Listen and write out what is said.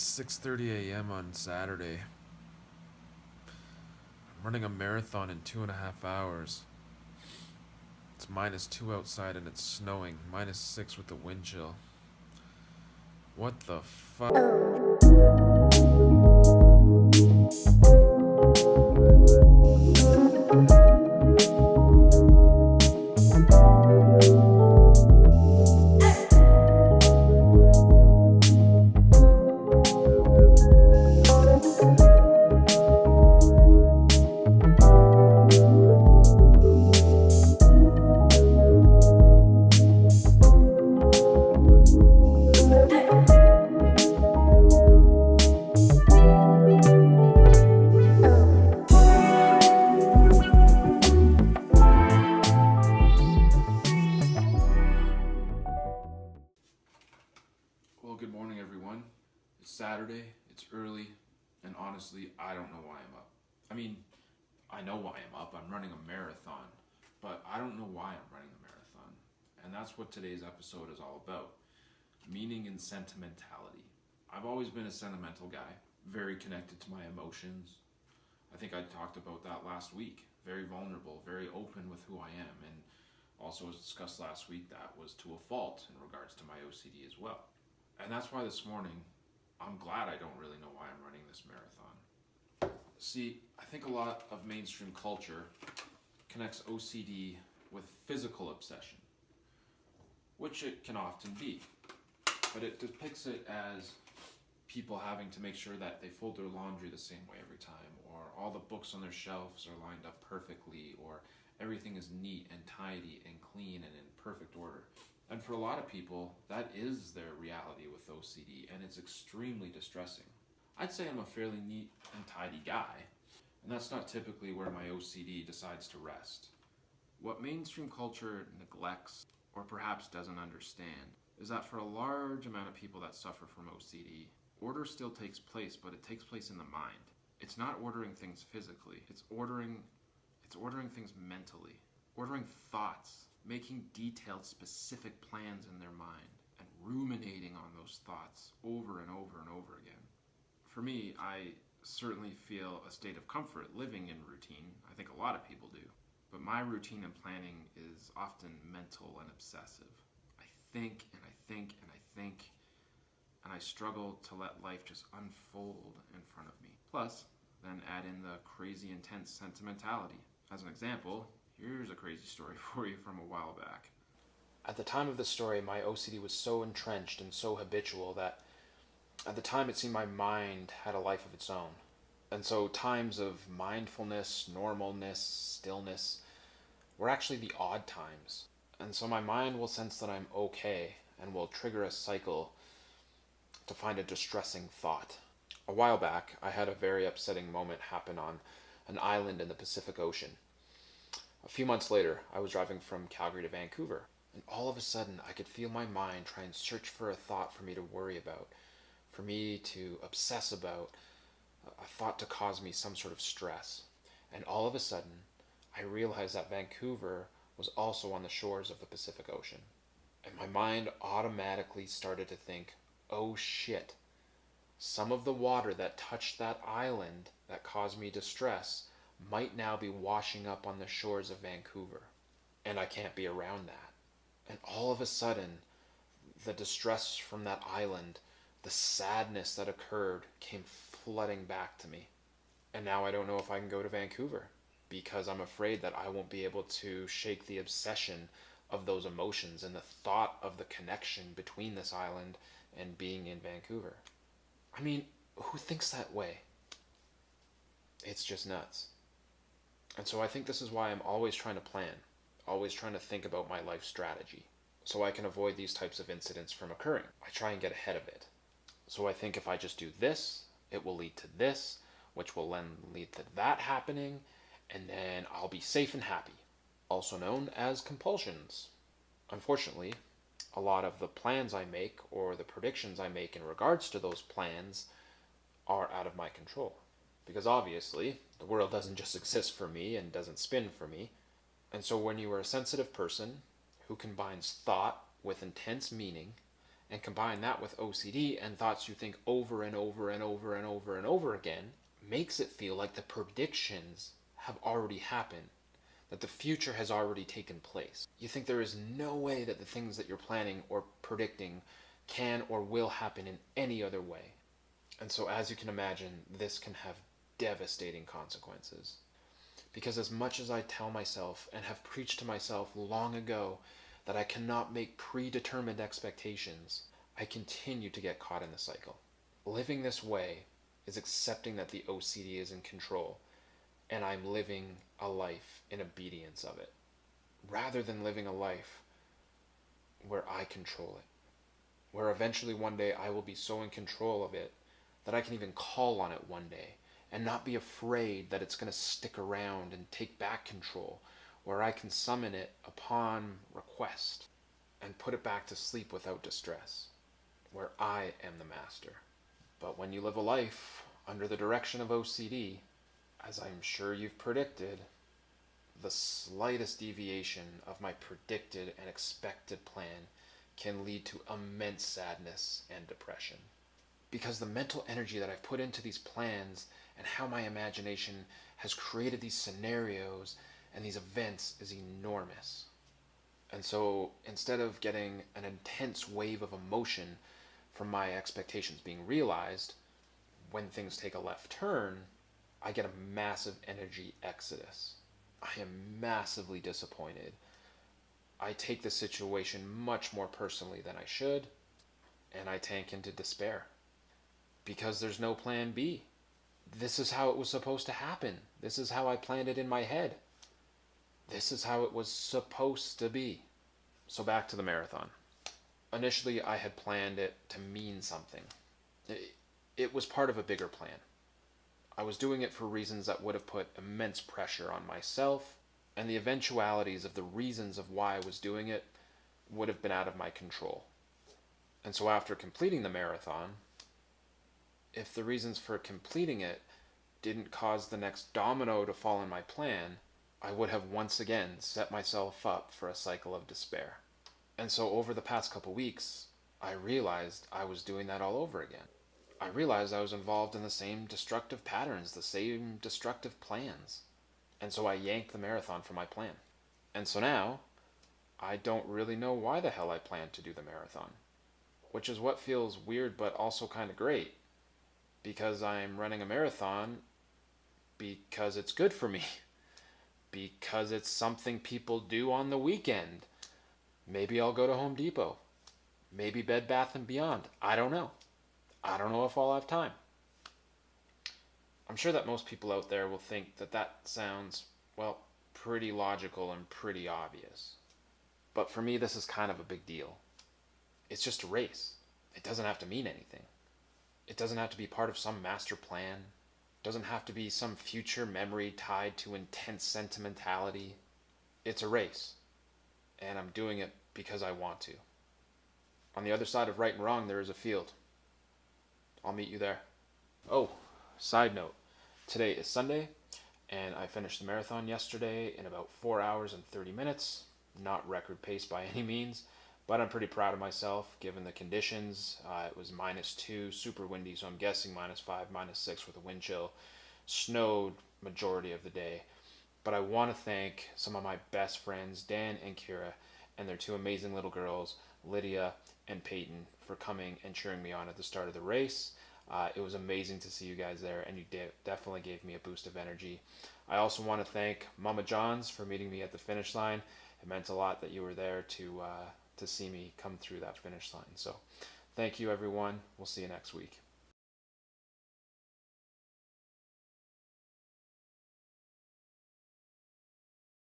6:30 a.m. on Saturday. I'm running a marathon in 2.5 hours. It's -2 outside and it's snowing. -6 with the wind chill. What the fuck? Well, good morning, everyone. It's Saturday, it's early, and honestly, I don't know why I'm up. I mean, I know why I'm up. I'm running a marathon, but I don't know why I'm running a marathon. And that's what today's episode is all about. Meaning and sentimentality. I've always been a sentimental guy, very connected to my emotions. I think I talked about that last week. Very vulnerable, very open with who I am, and also as discussed last week, that was to a fault in regards to my OCD as well. And that's why this morning, I'm glad I don't really know why I'm running this marathon. See, I think a lot of mainstream culture connects OCD with physical obsession, which it can often be. But it depicts it as people having to make sure that they fold their laundry the same way every time, or all the books on their shelves are lined up perfectly, or everything is neat and tidy and clean and in perfect order. And for a lot of people, that is their reality with OCD, and it's extremely distressing. I'd say I'm a fairly neat and tidy guy, and that's not typically where my OCD decides to rest. What mainstream culture neglects, or perhaps doesn't understand, is that for a large amount of people that suffer from OCD, order still takes place, but it takes place in the mind. It's not ordering things physically, it's ordering things mentally, ordering thoughts, making detailed, specific plans in their mind, and ruminating on those thoughts over and over and over again. For me, I certainly feel a state of comfort living in routine. I think a lot of people do. But my routine and planning is often mental and obsessive. I think and I think and I think, and I struggle to let life just unfold in front of me. Plus, then add in the crazy intense sentimentality. As an example, here's a crazy story for you from a while back. At the time of the story, my OCD was so entrenched and so habitual that at the time it seemed my mind had a life of its own. And so times of mindfulness, normalness, stillness were actually the odd times. And so my mind will sense that I'm okay and will trigger a cycle to find a distressing thought. A while back, I had a very upsetting moment happen on an island in the Pacific Ocean. A few months later, I was driving from Calgary to Vancouver, and all of a sudden I could feel my mind try and search for a thought for me to worry about, for me to obsess about, a thought to cause me some sort of stress. And all of a sudden, I realized that Vancouver was also on the shores of the Pacific Ocean. And my mind automatically started to think, oh shit, some of the water that touched that island that caused me distress might now be washing up on the shores of Vancouver, and I can't be around that. And all of a sudden, the distress from that island, the sadness that occurred, came flooding back to me. And now I don't know if I can go to Vancouver, because I'm afraid that I won't be able to shake the obsession of those emotions and the thought of the connection between this island and being in Vancouver. I mean, who thinks that way? It's just nuts. And so I think this is why I'm always trying to plan, always trying to think about my life strategy, so I can avoid these types of incidents from occurring. I try and get ahead of it. So I think if I just do this, it will lead to this, which will then lead to that happening, and then I'll be safe and happy, also known as compulsions. Unfortunately, a lot of the plans I make or the predictions I make in regards to those plans are out of my control. Because obviously, the world doesn't just exist for me and doesn't spin for me. And so when you are a sensitive person who combines thought with intense meaning and combine that with OCD and thoughts you think over and over and over and over and over again, makes it feel like the predictions have already happened, that the future has already taken place. You think there is no way that the things that you're planning or predicting can or will happen in any other way. And so, as you can imagine, this can have devastating consequences. Because as much as I tell myself and have preached to myself long ago that I cannot make predetermined expectations, I continue to get caught in the cycle. Living this way is accepting that the OCD is in control and I'm living a life in obedience of it, rather than living a life where I control it, where eventually one day I will be so in control of it that I can even call on it one day and not be afraid that it's going to stick around and take back control, where I can summon it upon request and put it back to sleep without distress, where I am the master. But when you live a life under the direction of OCD, as I'm sure you've predicted, the slightest deviation of my predicted and expected plan can lead to immense sadness and depression. Because the mental energy that I've put into these plans and how my imagination has created these scenarios and these events is enormous. And so instead of getting an intense wave of emotion from my expectations being realized, when things take a left turn, I get a massive energy exodus. I am massively disappointed. I take the situation much more personally than I should, and I tank into despair. Because there's no plan B. This is how it was supposed to happen. This is how I planned it in my head. This is how it was supposed to be. So back to the marathon. Initially, I had planned it to mean something. It was part of a bigger plan. I was doing it for reasons that would have put immense pressure on myself, and the eventualities of the reasons of why I was doing it would have been out of my control. And so after completing the marathon, if the reasons for completing it didn't cause the next domino to fall in my plan, I would have once again set myself up for a cycle of despair. And so over the past couple weeks, I realized I was doing that all over again. I realized I was involved in the same destructive patterns, the same destructive plans. And so I yanked the marathon from my plan. And so now, I don't really know why the hell I planned to do the marathon. Which is what feels weird but also kind of great. Because I'm running a marathon because it's good for me. Because it's something people do on the weekend. Maybe I'll go to Home Depot. Maybe Bed Bath & Beyond. I don't know. I don't know if I'll have time. I'm sure that most people out there will think that that sounds, well, pretty logical and pretty obvious. But for me, this is kind of a big deal. It's just a race. It doesn't have to mean anything. It doesn't have to be part of some master plan. It doesn't have to be some future memory tied to intense sentimentality. It's a race. And I'm doing it because I want to. On the other side of right and wrong, there is a field. I'll meet you there. Oh, side note. Today is Sunday, and I finished the marathon yesterday in about 4 hours and 30 minutes. Not record pace by any means, but I'm pretty proud of myself given the conditions. It was -2, super windy, so I'm guessing -5, -6 with a wind chill. Snowed majority of the day. But I want to thank some of my best friends, Dan and Kira, and their two amazing little girls, Lydia and Peyton, for coming and cheering me on at the start of the race. It was amazing to see you guys there, and you definitely gave me a boost of energy. I also want to thank Mama John's for meeting me at the finish line. It meant a lot that you were there to see me come through that finish line. So thank you, everyone. We'll see you next week.